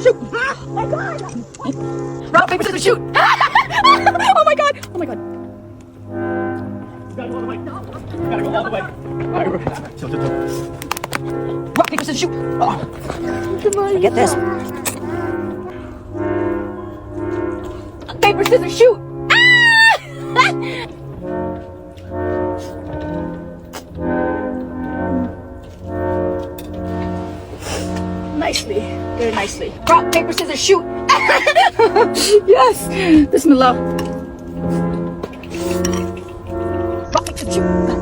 shoot! Oh my god! Rock, paper, scissors, shoot! Oh my god! Oh my god! You gotta go all the way. You gotta go all the way. Alright, chill. Rock, paper, scissors, shoot! Oh. Get this. Paper, scissors, shoot! Ah! Nicely, very nicely. Rock, paper, scissors, shoot! Yes! Bismillah. Rock, paper, scissors, shoot!